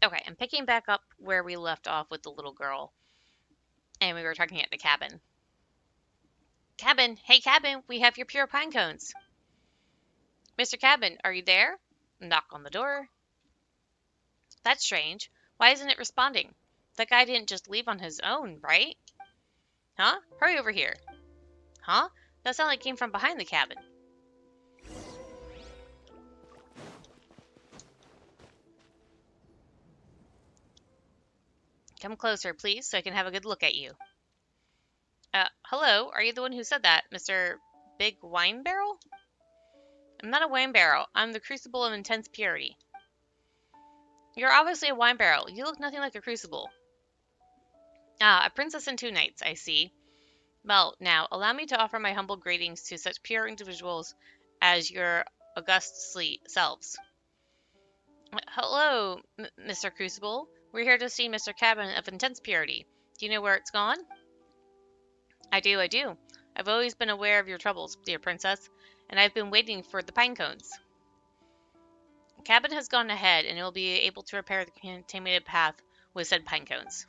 Okay, I'm picking back up where we left off with the little girl, and we were talking at the cabin. Cabin, hey cabin, we have your pure pine cones. Mr. Cabin, are you there? Knock on the door. That's strange. Why isn't it responding? That guy didn't just leave on his own, right? Huh? Hurry over here. Huh? That sound like it came from behind the cabin. Come closer, please, so I can have a good look at you. Hello, are you the one who said that, Mr. Big Wine Barrel? I'm not a wine barrel. I'm the crucible of intense purity. You're obviously a wine barrel. You look nothing like a crucible. Ah, a princess and two knights, I see. Well, now, allow me to offer my humble greetings to such pure individuals as your august selves. Hello, Mr. Crucible. We're here to see Mr. Cabin of Intense Purity. Do you know where it's gone? I do, I do. I've always been aware of your troubles, dear princess, and I've been waiting for the pine cones. Cabin has gone ahead, and it will be able to repair the contaminated path with said pine cones.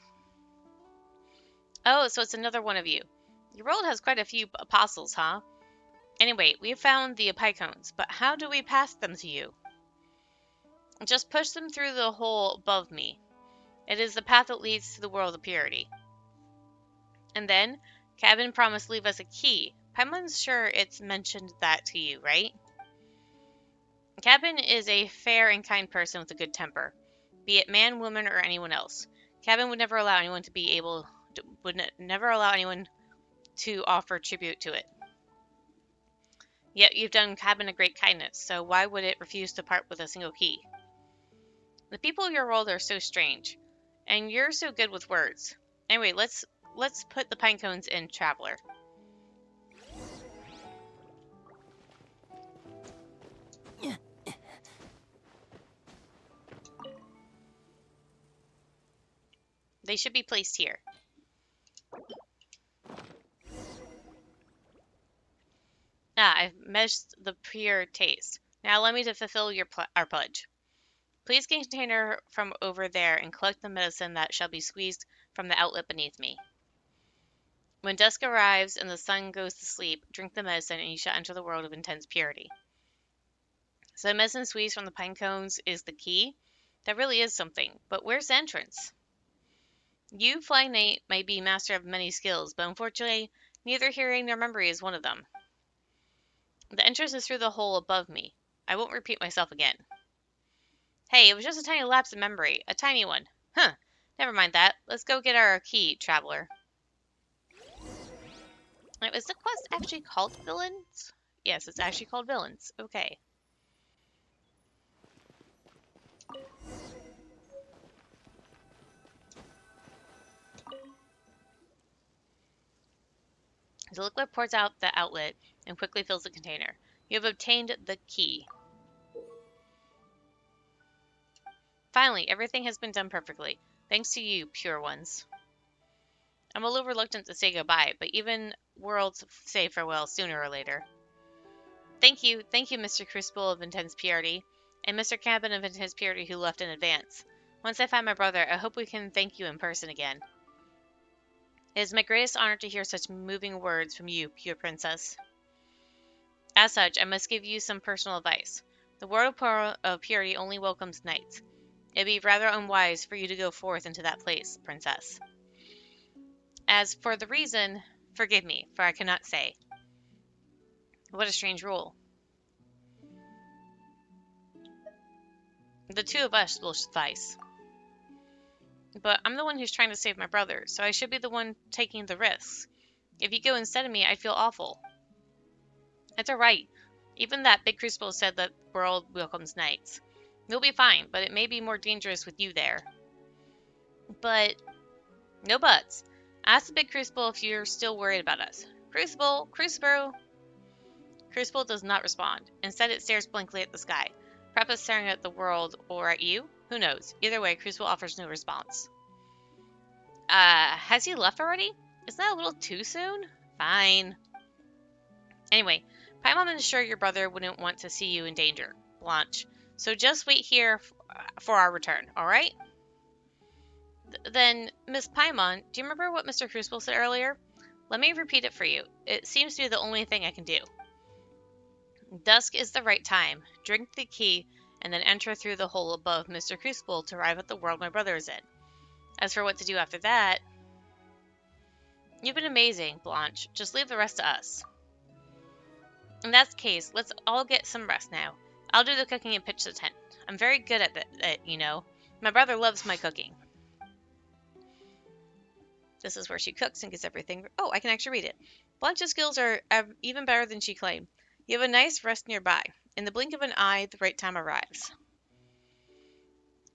Oh, so it's another one of you. Your world has quite a few apostles, huh? Anyway, we have found the pine cones, but how do we pass them to you? Just push them through the hole above me. It is the path that leads to the world of purity. And then, Cabin promised to leave us a key. Paimon's sure it's mentioned that to you, right? Cabin is a fair and kind person with a good temper, be it man, woman, or anyone else. Cabin would never allow anyone to offer tribute to it. Yet you've done Cabin a great kindness, so why would it refuse to part with a single key? The people of your world are so strange, and you're so good with words. Anyway, let's put the pine cones in Traveler. They should be placed here. Ah, I've measured the pure taste. Now allow me to fulfill our pledge. Please get a container from over there and collect the medicine that shall be squeezed from the outlet beneath me. When dusk arrives and the sun goes to sleep, drink the medicine and you shall enter the world of intense purity. So the medicine squeezed from the pine cones is the key? That really is something, but where's the entrance? You, Flying Knight, might be master of many skills, but unfortunately, neither hearing nor memory is one of them. The entrance is through the hole above me. I won't repeat myself again. Hey, it was just a tiny lapse in memory. A tiny one. Huh. Never mind that. Let's go get our key, Traveler. Now, is the quest actually called Villains? Yes, it's actually called Villains. Okay. The liquid pours out the outlet and quickly fills the container. You have obtained the key. Finally, everything has been done perfectly. Thanks to you, pure ones. I'm a little reluctant to say goodbye, but even worlds say farewell sooner or later. Thank you, Mr. Crucible of Intense Purity, and Mr. Cabin of Intense Purity who left in advance. Once I find my brother, I hope we can thank you in person again. It is my greatest honor to hear such moving words from you, pure princess. As such, I must give you some personal advice. The world of purity only welcomes knights. It'd be rather unwise for you to go forth into that place, princess. As for the reason, forgive me, for I cannot say. What a strange rule. The two of us will suffice. But I'm the one who's trying to save my brother, so I should be the one taking the risks. If you go instead of me, I'd feel awful. It's alright. Even that big crucible said that world welcomes knights. You'll be fine, but it may be more dangerous with you there. But no buts. Ask the big crucible if you're still worried about us. Crucible! Crucible! Crucible does not respond. Instead, it stares blankly at the sky. Perhaps it's staring at the world or at you? Who knows? Either way, Crucible offers no response. Has he left already? Isn't that a little too soon? Fine. Anyway, Paimon is sure your brother wouldn't want to see you in danger, Blanche. So just wait here for our return, alright? Then, Miss Paimon, do you remember what Mr. Crucible said earlier? Let me repeat it for you. It seems to be the only thing I can do. Dusk is the right time. Drink the key, and then enter through the hole above Mr. Crucible to arrive at the world my brother is in. As for what to do after that, you've been amazing, Blanche. Just leave the rest to us. In that case, let's all get some rest now. I'll do the cooking and pitch the tent. I'm very good at it, you know. My brother loves my cooking. This is where she cooks and gets everything. Oh, I can actually read it. Blanche's skills are even better than she claimed. You have a nice rest nearby. In the blink of an eye, the right time arrives.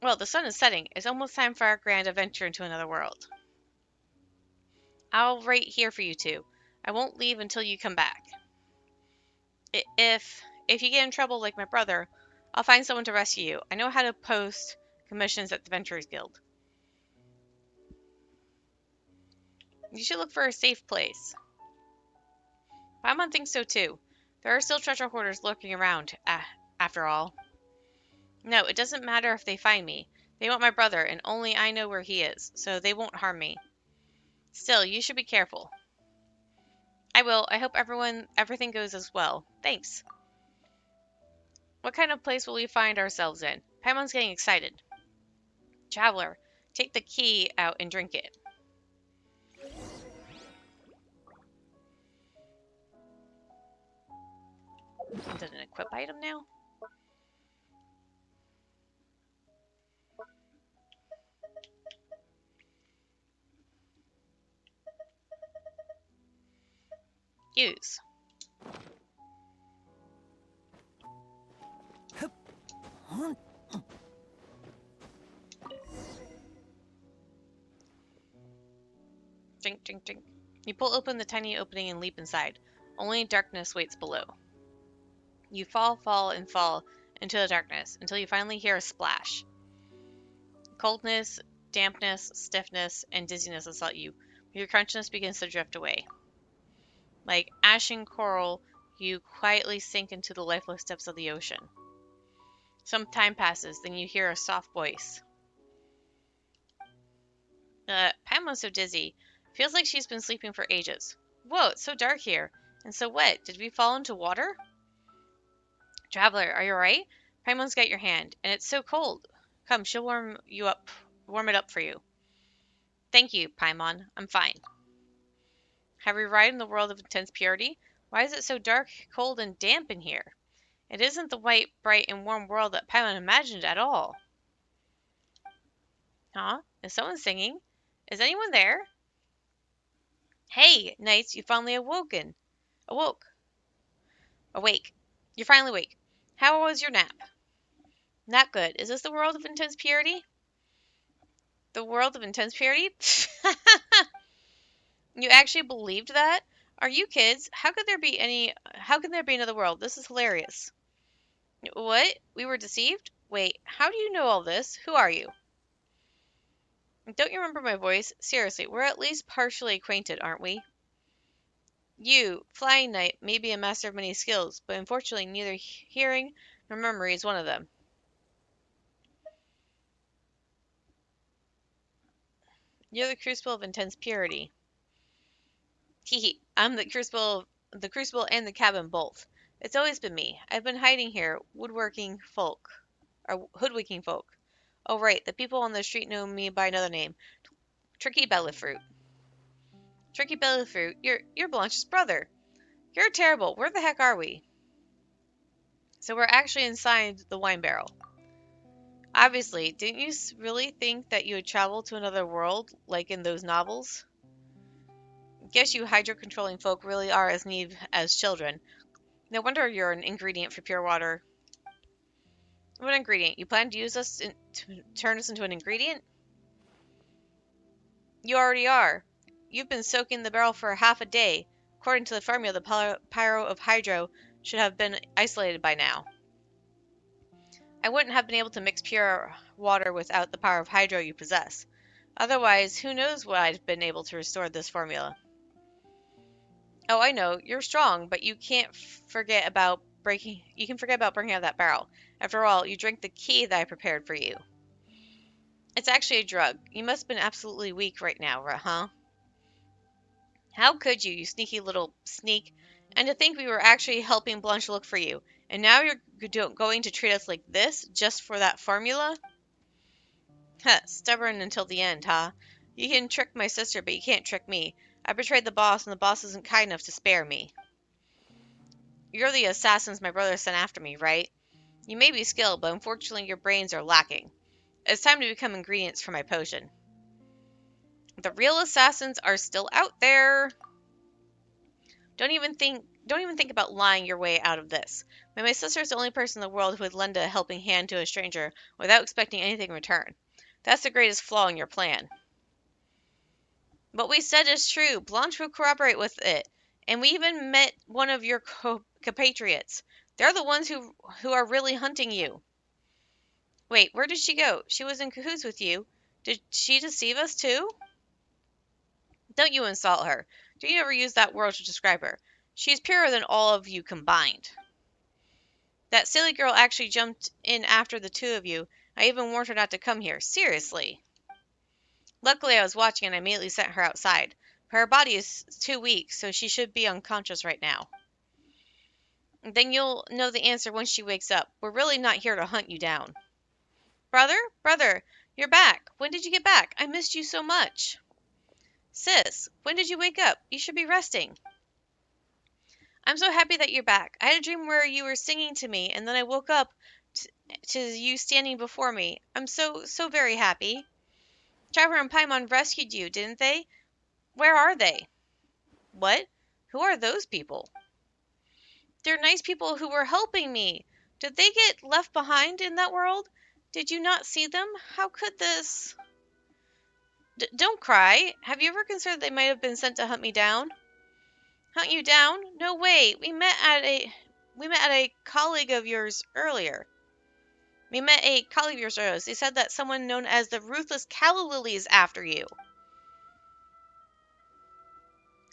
Well, the sun is setting. It's almost time for our grand adventure into another world. I'll wait here for you two. I won't leave until you come back. If you get in trouble like my brother, I'll find someone to rescue you. I know how to post commissions at the Venturers Guild. You should look for a safe place. Paimon thinks so too. There are still treasure hoarders lurking around, after all. No, it doesn't matter if they find me. They want my brother, and only I know where he is, so they won't harm me. Still, you should be careful. I will. I hope everything goes as well. Thanks. What kind of place will we find ourselves in? Paimon's getting excited. Traveler, take the key out and drink it. Is it an equip item now? Use. Drink, drink, drink. You pull open the tiny opening and leap inside. Only darkness waits below. You fall, and fall into the darkness until you finally hear a splash. Coldness, dampness, stiffness, and dizziness assault you. Your consciousness begins to drift away. Like ashen coral, you quietly sink into the lifeless depths of the ocean. Some time passes, then you hear a soft voice. Paimon's so dizzy. Feels like she's been sleeping for ages. Whoa, it's so dark here, and so wet. Did we fall into water? Traveler, are you alright? Paimon's got your hand, and it's so cold. Come, she'll warm it up for you. Thank you, Paimon. I'm fine. Have we arrived in the world of intense purity? Why is it so dark, cold, and damp in here? It isn't the white, bright, and warm world that Paimon imagined at all. Huh? Is someone singing? Is anyone there? Hey, knights, you finally awoke. Awake. You're finally awake. How was your nap? Not good. Is this the world of intense purity? The world of intense purity? You actually believed that? Are you kids? How can there be another world? This is hilarious. What? We were deceived? Wait, how do you know all this? Who are you? Don't you remember my voice? Seriously, we're at least partially acquainted, aren't we? You, Flying Knight, may be a master of many skills, but unfortunately neither hearing nor memory is one of them. You're the Crucible of Intense Purity. Hehe, I'm the Crucible and the cabin both. It's always been me. I've been hiding here, hoodwinking folk. Oh right, the people on the street know me by another name. Tricky Bellafruit. Tricky Bellafruit, you're Blanche's brother. You're terrible. Where the heck are we? So we're actually inside the wine barrel. Obviously, didn't you really think that you would travel to another world, like in those novels? Guess you hydro-controlling folk really are as naive as children. No wonder you're an ingredient for pure water. What ingredient? You plan to use us to turn us into an ingredient? You already are. You've been soaking the barrel for half a day. According to the formula, the pyro of hydro should have been isolated by now. I wouldn't have been able to mix pure water without the power of hydro you possess. Otherwise, who knows what I'd been able to restore this formula. Oh, I know, you're strong, but you can't forget about breaking out that barrel. After all, you drank the key that I prepared for you. It's actually a drug. You must have been absolutely weak right now, huh? How could you sneaky little sneak? And to think we were actually helping Blanche look for you. And now you're going to treat us like this just for that formula? Huh, stubborn until the end, huh? You can trick my sister, but you can't trick me. I betrayed the boss, and the boss isn't kind enough to spare me. You're the assassins my brother sent after me, right? You may be skilled, but unfortunately your brains are lacking. It's time to become ingredients for my potion. The real assassins are still out there. Don't even think about lying your way out of this. My sister is the only person in the world who would lend a helping hand to a stranger without expecting anything in return. That's the greatest flaw in your plan. What we said is true. Blanche will corroborate with it. And we even met one of your compatriots. They're the ones who are really hunting you. Wait, where did she go? She was in cahoots with you. Did she deceive us too? Don't you insult her. Don't you ever use that word to describe her. She's purer than all of you combined. That silly girl actually jumped in after the two of you. I even warned her not to come here. Seriously. Luckily, I was watching and I immediately sent her outside. Her body is too weak, so she should be unconscious right now. Then you'll know the answer when she wakes up. We're really not here to hunt you down. Brother? Brother, you're back. When did you get back? I missed you so much. Sis, when did you wake up? You should be resting. I'm so happy that you're back. I had a dream where you were singing to me, and then I woke up to you standing before me. I'm so very happy. Traveler and Paimon rescued you, didn't they? Where are they? What? Who are those people? They're nice people who were helping me. Did they get left behind in that world? Did you not see them? How could this... Don't cry. Have you ever considered they might have been sent to hunt me down? Hunt you down? No way. We met at a colleague of yours earlier. They said that someone known as the Ruthless Calla Lily is after you.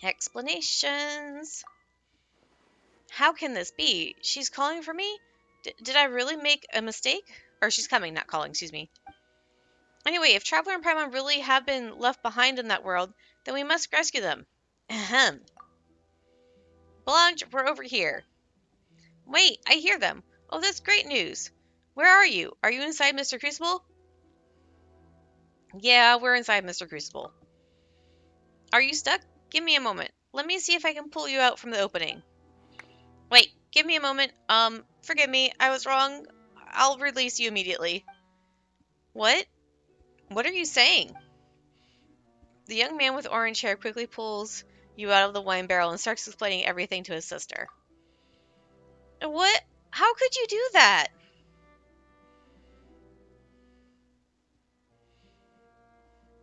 Explanations. How can this be? She's calling for me? Did I really make a mistake? Or she's coming, not calling, excuse me. Anyway, if Traveler and Paimon really have been left behind in that world, then we must rescue them. Ahem. Blanche, we're over here. Wait, I hear them. Oh, that's great news. Where are you? Are you inside Mr. Crucible? Yeah, we're inside Mr. Crucible. Are you stuck? Give me a moment. Let me see if I can pull you out from the opening. Wait, give me a moment. Forgive me. I was wrong. I'll release you immediately. What? What are you saying? The young man with orange hair quickly pulls you out of the wine barrel and starts explaining everything to his sister. What? How could you do that?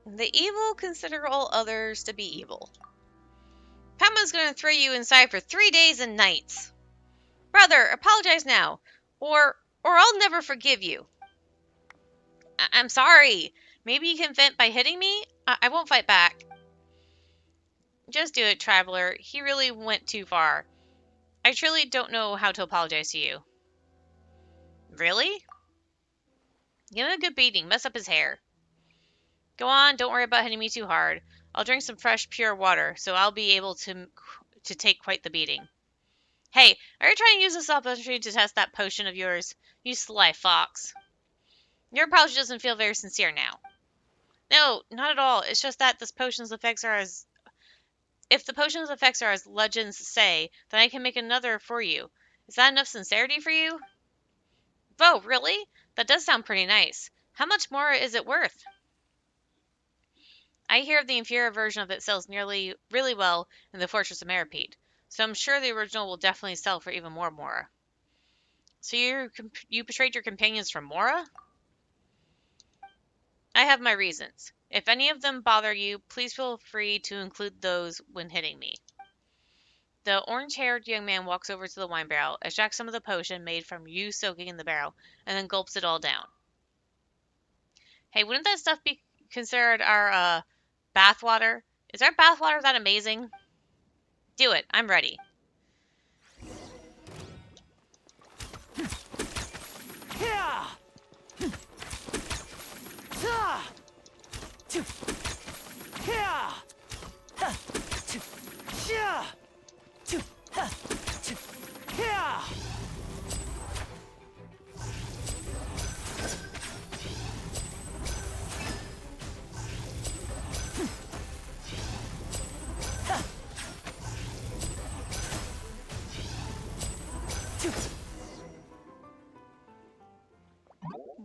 The evil consider all others to be evil. Pama's gonna throw you inside for 3 days and nights. Brother, apologize now, or I'll never forgive you. I'm sorry. Maybe you can vent by hitting me? I won't fight back. Just do it, Traveler. He really went too far. I truly don't know how to apologize to you. Really? Give him a good beating. Mess up his hair. Go on, don't worry about hitting me too hard. I'll drink some fresh, pure water, so I'll be able to take quite the beating. Hey, are you trying to use this opportunity to test that potion of yours? You sly fox. Your apology doesn't feel very sincere now. No, not at all. It's just that this potion's effects are as... If the potion's effects are as legends say, then I can make another for you. Is that enough sincerity for you? Oh, really? That does sound pretty nice. How much more is it worth? I hear the inferior version of it sells really well in the Fortress of Meropide, so I'm sure the original will definitely sell for even more Mora. So you betrayed your companions from Mora? I have my reasons. If any of them bother you, please feel free to include those when hitting me. The orange-haired young man walks over to the wine barrel, extracts some of the potion made from you soaking in the barrel, and then gulps it all down. Hey, wouldn't that stuff be considered our, bathwater? Is our bathwater that amazing? Do it. I'm ready.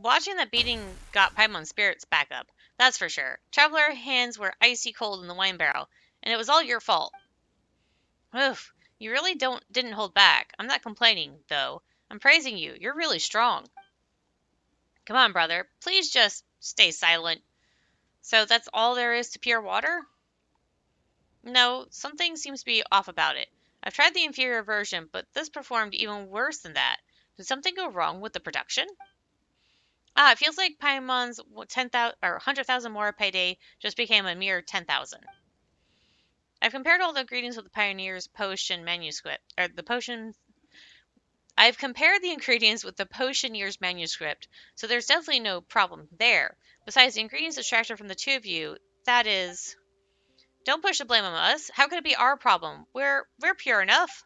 Watching that beating got Paimon's spirits back up, that's for sure. Traveler hands were icy cold in the wine barrel, and it was all your fault. Oof, you really didn't hold back. I'm not complaining, though. I'm praising you. You're really strong. Come on, brother. Please just stay silent. So that's all there is to pure water? No, something seems to be off about it. I've tried the inferior version, but this performed even worse than that. Did something go wrong with the production? It feels like Paimon's 10,000 or 100,000 more payday just became a mere 10,000. I've compared all the ingredients with the Pioneer's potion manuscript, or the potion. I've compared the ingredients with the Potioneer's manuscript, so there's definitely no problem there. Besides, the ingredients extracted from the two of you, that is. Don't push the blame on us. How could it be our problem? We're pure enough.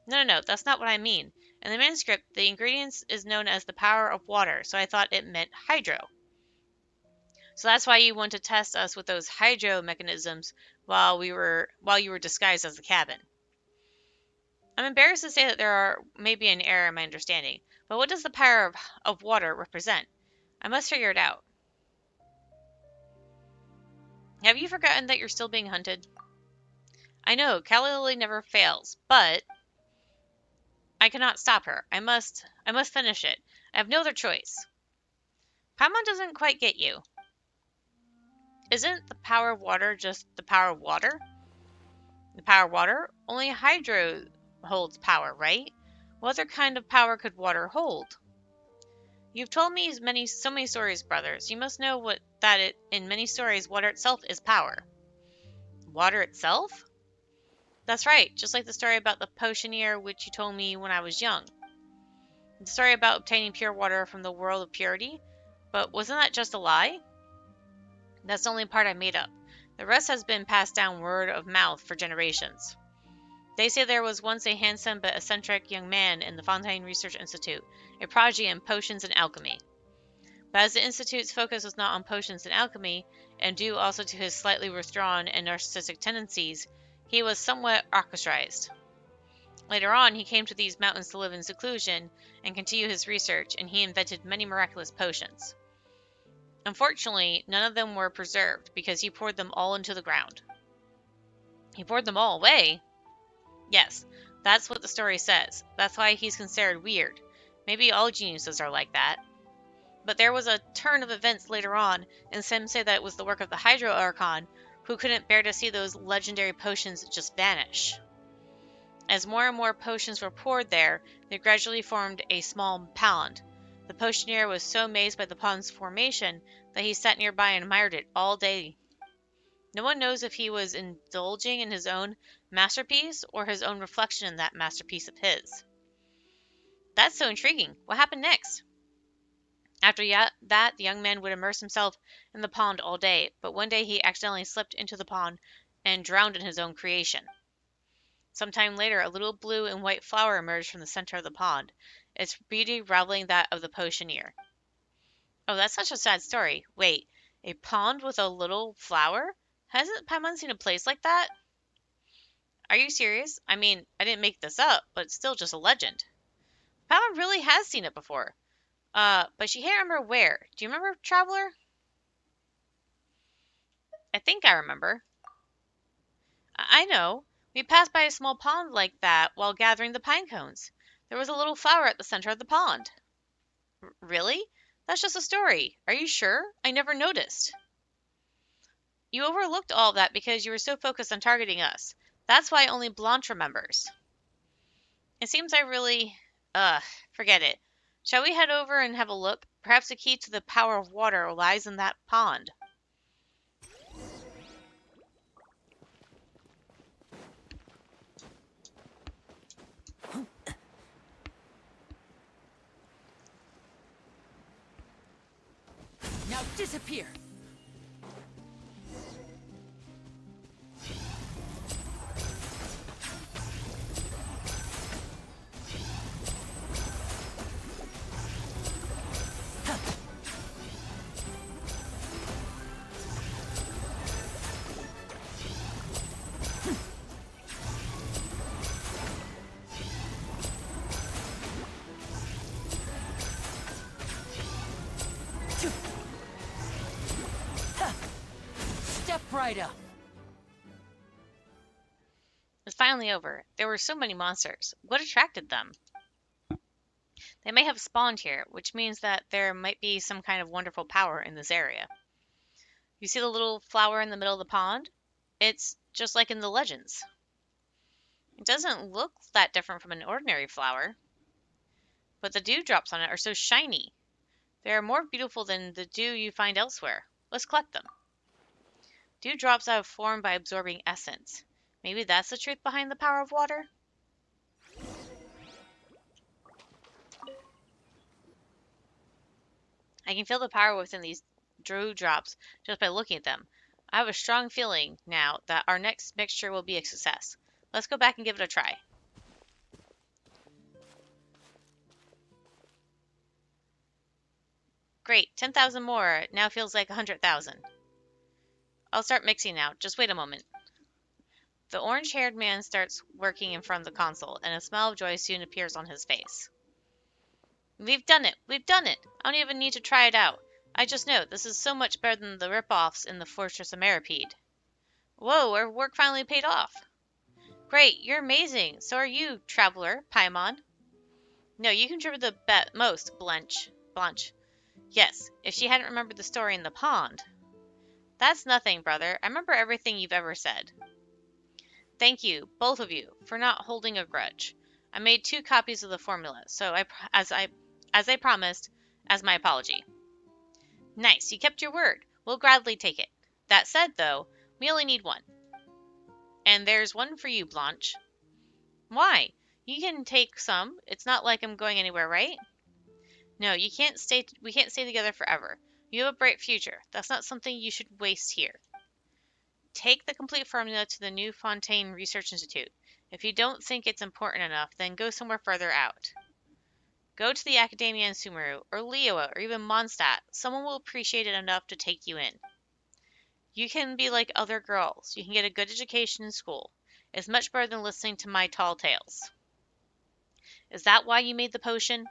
No, that's not what I mean. In the manuscript, the ingredients is known as the power of water, so I thought it meant hydro. So that's why you want to test us with those hydro mechanisms while you were disguised as the cabin. I'm embarrassed to say that there may be an error in my understanding, but what does the power of water represent? I must figure it out. Have you forgotten that you're still being hunted? I know, Calla Lily never fails, but I cannot stop her. I must finish it. I have no other choice. Paimon doesn't quite get you. Isn't the power of water just the power of water? The power of water? Only hydro holds power, right? What other kind of power could water hold? You've told me so many stories, brothers. You must know in many stories, water itself is power. Water itself? That's right, just like the story about the Potioneer which you told me when I was young. The story about obtaining pure water from the world of purity? But wasn't that just a lie? That's the only part I made up. The rest has been passed down word of mouth for generations. They say there was once a handsome but eccentric young man in the Fontaine Research Institute, a prodigy in potions and alchemy. But as the Institute's focus was not on potions and alchemy, and due also to his slightly withdrawn and narcissistic tendencies, he was somewhat ostracized. Later on, he came to these mountains to live in seclusion and continue his research, and he invented many miraculous potions. Unfortunately, none of them were preserved because he poured them all into the ground. He poured them all away? Yes, that's what the story says. That's why he's considered weird. Maybe all geniuses are like that. But there was a turn of events later on, and some say that it was the work of the Hydro Archon, who couldn't bear to see those legendary potions just vanish. As more and more potions were poured there, they gradually formed a small pond. The Potioneer was so amazed by the pond's formation that he sat nearby and admired it all day. No one knows if he was indulging in his own masterpiece or his own reflection in that masterpiece of his. That's so intriguing. What happened next? After that, the young man would immerse himself in the pond all day, but one day he accidentally slipped into the pond and drowned in his own creation. Some time later, a little blue and white flower emerged from the center of the pond, its beauty rivaling that of the Potioneer. Oh, that's such a sad story. Wait, a pond with a little flower? Hasn't Paimon seen a place like that? Are you serious? I mean, I didn't make this up, but it's still just a legend. Paimon really has seen it before. But she can't remember where. Do you remember, Traveler? I think I remember. I know. We passed by a small pond like that while gathering the pine cones. There was a little flower at the center of the pond. Really? That's just a story. Are you sure? I never noticed. You overlooked all of that because you were so focused on targeting us. That's why only Blanche remembers. It seems I really... forget it. Shall we head over and have a look? Perhaps the key to the power of water lies in that pond. Now disappear! Step right up! It's finally over. There were so many monsters. What attracted them? They may have spawned here, which means that there might be some kind of wonderful power in this area. You see the little flower in the middle of the pond? It's just like in the legends. It doesn't look that different from an ordinary flower, but the dewdrops on it are so shiny. They are more beautiful than the dew you find elsewhere. Let's collect them. Dewdrops have formed by absorbing essence. Maybe that's the truth behind the power of water? I can feel the power within these dewdrops just by looking at them. I have a strong feeling now that our next mixture will be a success. Let's go back and give it a try. Great, 10,000 more. Now feels like 100,000. I'll start mixing now. Just wait a moment. The orange-haired man starts working in front of the console, and a smile of joy soon appears on his face. We've done it! We've done it! I don't even need to try it out. I just know this is so much better than the rip-offs in the Fortress of Meropide. Whoa, our work finally paid off. Great, you're amazing. So are you, Traveler, Paimon. No, you contributed the most, Blanche. Yes, if she hadn't remembered the story in the pond. That's nothing, brother. I remember everything you've ever said. Thank you, both of you, for not holding a grudge. I made 2 copies of the formula, so as I promised, as my apology. Nice, you kept your word. We'll gladly take it. That said, though, we only need 1. And there's 1 for you, Blanche. Why? You can take some. It's not like I'm going anywhere, right? No, we can't stay together forever. You have a bright future. That's not something you should waste here. Take the complete formula to the New Fontaine Research Institute. If you don't think it's important enough, then go somewhere further out. Go to the Academia in Sumeru, or Liyue, or even Mondstadt. Someone will appreciate it enough to take you in. You can be like other girls. You can get a good education in school. It's much better than listening to my tall tales. Is that why you made the potion?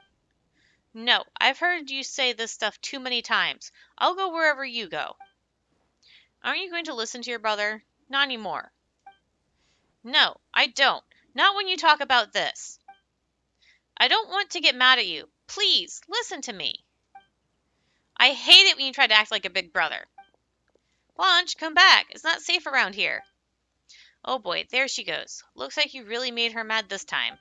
No, I've heard you say this stuff too many times. I'll go wherever you go. Aren't you going to listen to your brother? Not anymore. No, I don't. Not when you talk about this. I don't want to get mad at you. Please, listen to me. I hate it when you try to act like a big brother. Blanche, come back. It's not safe around here. Oh boy, there she goes. Looks like you really made her mad this time.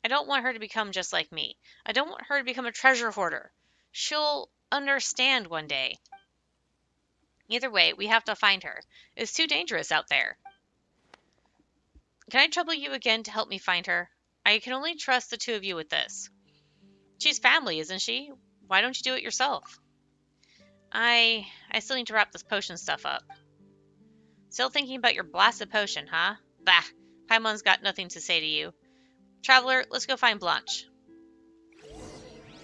I don't want her to become just like me. I don't want her to become a treasure hoarder. She'll understand one day. Either way, we have to find her. It's too dangerous out there. Can I trouble you again to help me find her? I can only trust the 2 of you with this. She's family, isn't she? Why don't you do it yourself? I still need to wrap this potion stuff up. Still thinking about your blasted potion, huh? Bah! Paimon's got nothing to say to you. Traveler, let's go find Blanche.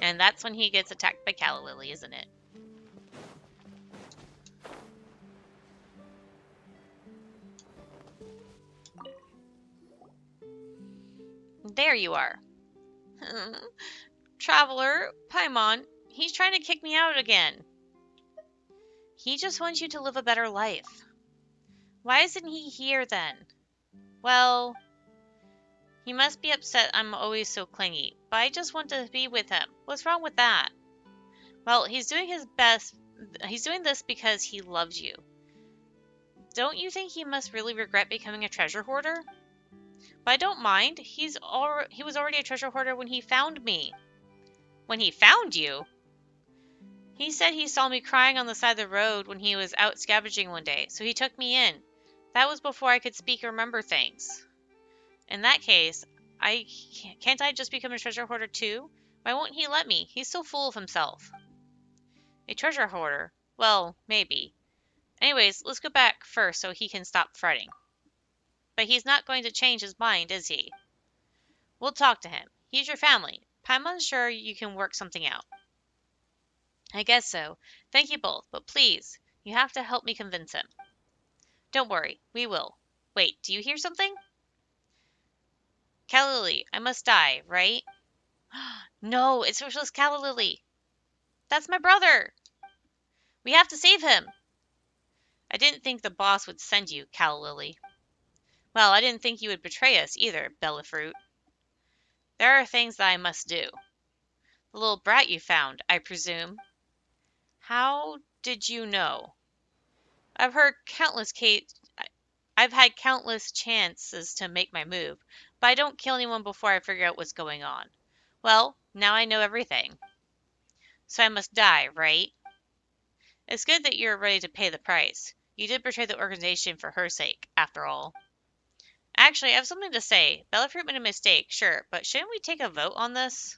And that's when he gets attacked by Calla Lily, isn't it? There you are. Traveler, Paimon, he's trying to kick me out again. He just wants you to live a better life. Why isn't he here then? Well, he must be upset I'm always so clingy, but I just want to be with him. What's wrong with that? Well, he's doing his best. He's doing this because he loves you. Don't you think he must really regret becoming a treasure hoarder? But I don't mind. He was already a treasure hoarder when he found me. When he found you? He said he saw me crying on the side of the road when he was out scavenging one day, so he took me in. That was before I could speak or remember things. In that case, can't I just become a treasure hoarder too? Why won't he let me? He's so full of himself. A treasure hoarder? Well, maybe. Anyways, let's go back first so he can stop fretting. But he's not going to change his mind, is he? We'll talk to him. He's your family. Paimon's sure you can work something out. I guess so. Thank you both, but please, you have to help me convince him. Don't worry, we will. Wait, do you hear something? Calla Lily, I must die, right? No, it's Socialist Calla Lily. That's my brother. We have to save him. I didn't think the boss would send you, Calla Lily. Well, I didn't think you would betray us either, Bellafruit. There are things that I must do. The little brat you found, I presume. How did you know? I've heard countless I've had countless chances to make my move, but I don't kill anyone before I figure out what's going on. Well, now I know everything. So I must die, right? It's good that you're ready to pay the price. You did betray the organization for her sake, after all. Actually, I have something to say. Bellafruit made a mistake, sure, but shouldn't we take a vote on this?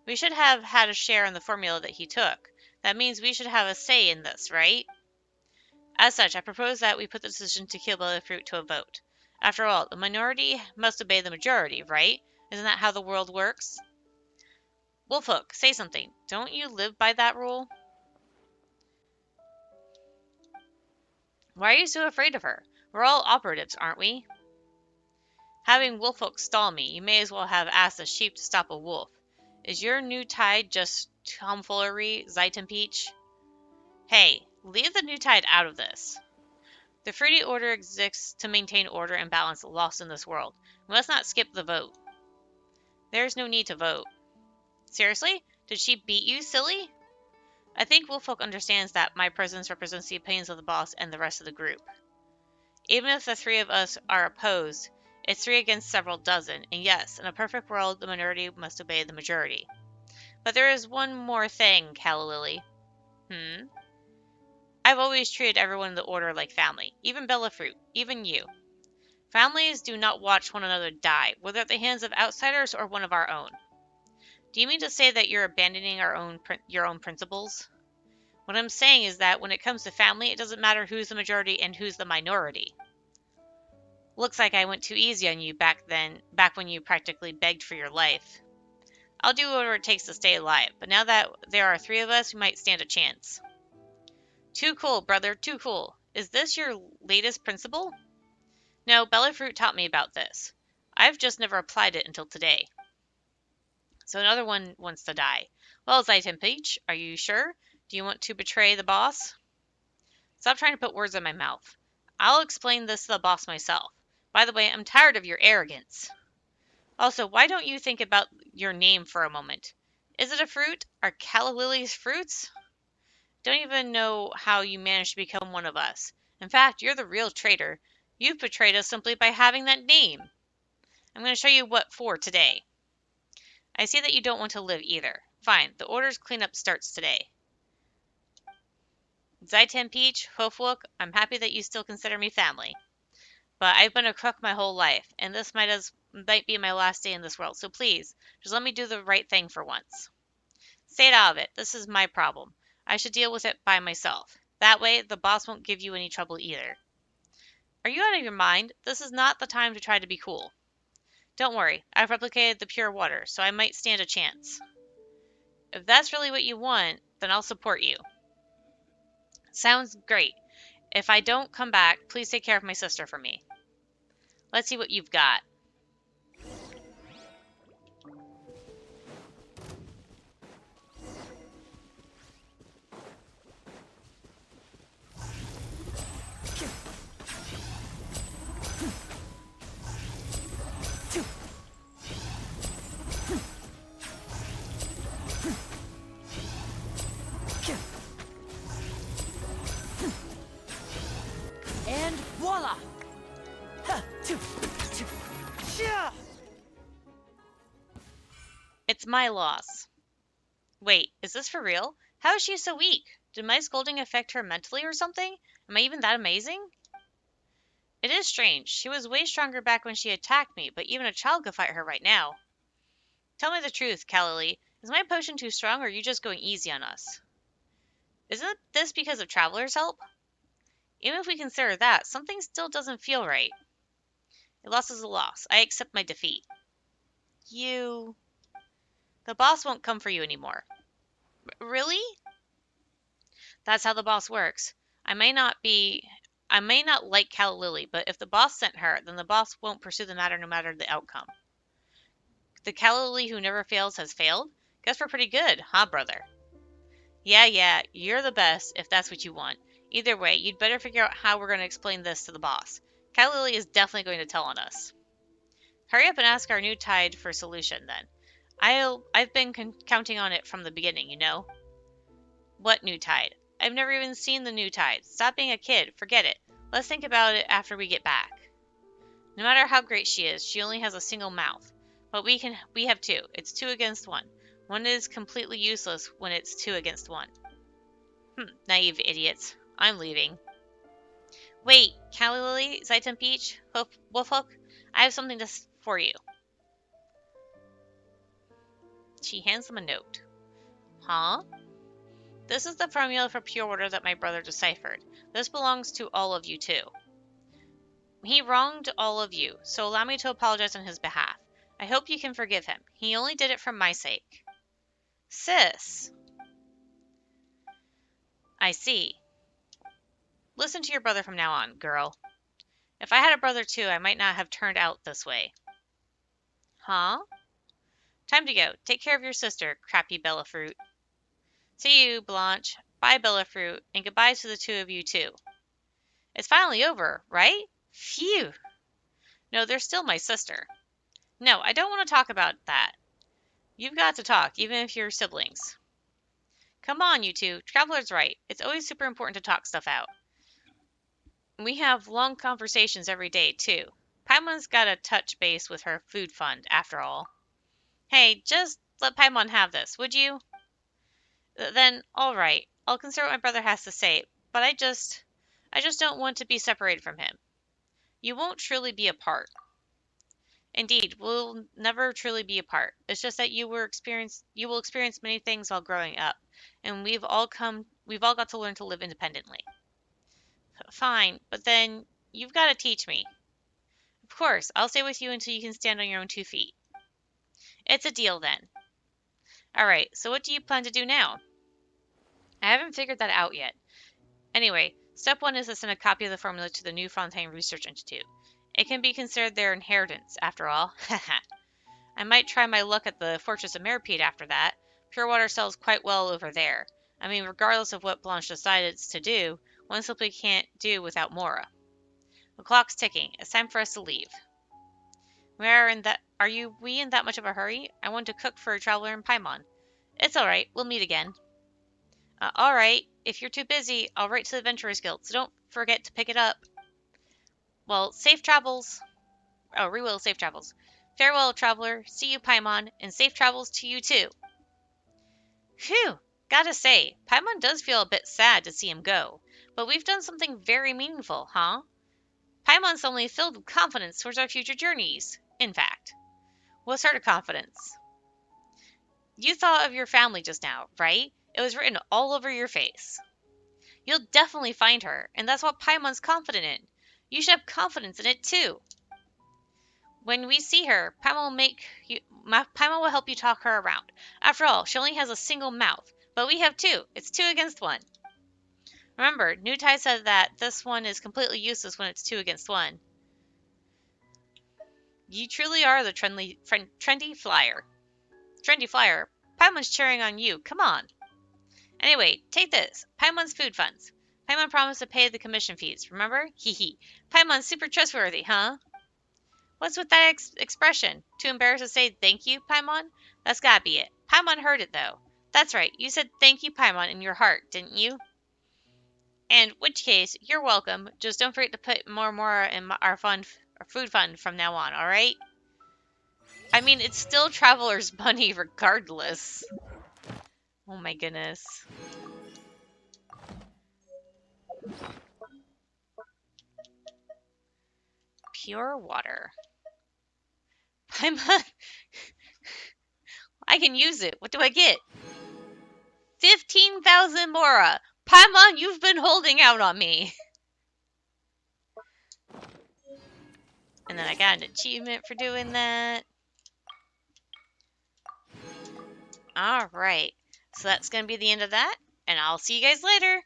We should have had a share in the formula that he took. That means we should have a say in this, right? As such, I propose that we put the decision to kill Bellafruit to a vote. After all, the minority must obey the majority, right? Isn't that how the world works? Wolfhook, say something. Don't you live by that rule? Why are you so afraid of her? We're all operatives, aren't we? Having Wolfhook stall me, you may as well have asked a sheep to stop a wolf. Is your new tide just tomfoolery, Zitenpeach? Hey, leave the new tide out of this. The Fruity Order exists to maintain order and balance lost in this world. We must not skip the vote. There's no need to vote. Seriously? Did she beat you, silly? I think Wolfhook understands that my presence represents the opinions of the boss and the rest of the group. Even if the three of us are opposed, it's 3 against several dozen, and yes, in a perfect world, the minority must obey the majority. But there is one more thing, Calla Lily. I've always treated everyone in the Order like family, even Bellafruit, even you. Families do not watch one another die, whether at the hands of outsiders or one of our own. Do you mean to say that you're abandoning your own principles? What I'm saying is that when it comes to family, it doesn't matter who's the majority and who's the minority. Looks like I went too easy on you back when you practically begged for your life. I'll do whatever it takes to stay alive, but now that there are 3 of us, we might stand a chance. Too cool, brother, too cool. Is this your latest principle? No, Bellafruit taught me about this. I've just never applied it until today. So another one wants to die. Well, Zitenpeach, are you sure? Do you want to betray the boss? Stop trying to put words in my mouth. I'll explain this to the boss myself. By the way, I'm tired of your arrogance. Also, why don't you think about your name for a moment? Is it a fruit? Are calla lilies fruits? Don't even know how you managed to become one of us. In fact, you're the real traitor. You've betrayed us simply by having that name. I'm going to show you what for today. I see that you don't want to live either. Fine, the Order's cleanup starts today. Zitenpeach, Wolfhook, I'm happy that you still consider me family. But I've been a cook my whole life, and this might be my last day in this world, so please, just let me do the right thing for once. Stay out of it. This is my problem. I should deal with it by myself. That way, the boss won't give you any trouble either. Are you out of your mind? This is not the time to try to be cool. Don't worry, I've replicated the pure water, so I might stand a chance. If that's really what you want, then I'll support you. Sounds great. If I don't come back, please take care of my sister for me. Let's see what you've got. And voila! It's my loss. Wait, is this for real? How is she so weak? Did my scolding affect her mentally or something? Am I even that amazing? It is strange. She was way stronger back when she attacked me, but even a child could fight her right now. Tell me the truth, Calla Lily. Is my potion too strong, or are you just going easy on us? Isn't this because of Traveler's help? Even if we consider that, something still doesn't feel right. A loss is a loss. I accept my defeat. You... The boss won't come for you anymore. Really? That's how the boss works. I may not like Calla Lily, but if the boss sent her, then the boss won't pursue the matter no matter the outcome. The Calla Lily who never fails has failed? Guess we're pretty good, huh, brother? Yeah, you're the best, if that's what you want. Either way, you'd better figure out how we're going to explain this to the boss. Calla Lily is definitely going to tell on us. Hurry up and ask our new tide for a solution, then. I've been counting on it from the beginning, you know? What new tide? I've never even seen the new tide. Stop being a kid. Forget it. Let's think about it after we get back. No matter how great she is, she only has a single mouth. But we have two. It's 2 against 1. One is completely useless when it's 2 against 1. Naive idiots. I'm leaving. Wait, Calla Lily, Zaitan Peach, Wolfhook, I have something for you. She hands them a note. Huh? This is the formula for pure water that my brother deciphered. This belongs to all of you, too. He wronged all of you, so allow me to apologize on his behalf. I hope you can forgive him. He only did it for my sake. Sis. I see. Listen to your brother from now on, girl. If I had a brother too, I might not have turned out this way. Huh? Time to go. Take care of your sister, crappy Bellafruit. See you, Blanche. Bye, Bellafruit, and goodbye to the two of you too. It's finally over, right? Phew. No, they're still my sister. No, I don't want to talk about that. You've got to talk, even if you're siblings. Come on, you two. Traveler's right. It's always super important to talk stuff out. We have long conversations every day, too. Paimon's got to touch base with her food fund, after all. Hey, just let Paimon have this, would you? Then, all right. I'll consider what my brother has to say, but I just don't want to be separated from him. You won't truly be apart. Indeed, we'll never truly be apart. It's just that you will experience many things while growing up, and we've all got to learn to live independently. Fine, but then you've got to teach me. Of course, I'll stay with you until you can stand on your own 2 feet. It's a deal then. All right, so what do you plan to do now? I haven't figured that out yet. Anyway, step 1 is to send a copy of the formula to the New Fontaine Research Institute. It can be considered their inheritance, after all. I might try my luck at the Fortress of Meripede after that. Pure water sells quite well over there. I mean, regardless of what Blanche decides to do, one simply can't do without Mora. The clock's ticking. It's time for us to leave. We in that much of a hurry? I want to cook for a traveler in Paimon. It's all right. We'll meet again. All right. If you're too busy, I'll write to the Adventurers Guild, so don't forget to pick it up. Well, safe travels. Oh, rewill safe travels. Farewell, traveler. See you, Paimon, and safe travels to you too. Phew. Gotta say, Paimon does feel a bit sad to see him go, but we've done something very meaningful, huh? Paimon's suddenly filled with confidence towards our future journeys. In fact, what sort of confidence? You thought of your family just now, right? It was written all over your face. You'll definitely find her, and that's what Paimon's confident in. You should have confidence in it too. When we see her, Paimon will help you talk her around. After all, she only has a single mouth, but we have 2. It's 2 against 1. Remember, New Tide said that this one is completely useless when it's 2 against 1. You truly are the trendy flyer. Trendy flyer? Paimon's cheering on you. Come on. Anyway, take this. Paimon's food funds. Paimon promised to pay the commission fees, remember? Hee hee. Paimon's super trustworthy, huh? What's with that expression? Too embarrassed to say thank you, Paimon? That's gotta be it. Paimon heard it, though. That's right. You said thank you, Paimon, in your heart, didn't you? And which case, you're welcome. Just don't forget to put more in our food fund from now on, alright? I mean, it's still Traveler's money regardless. Oh my goodness. Pure water. Paimon... I can use it. What do I get? 15,000 Mora. Paimon, you've been holding out on me. And then I got an achievement for doing that. All right. So that's going to be the end of that. And I'll see you guys later.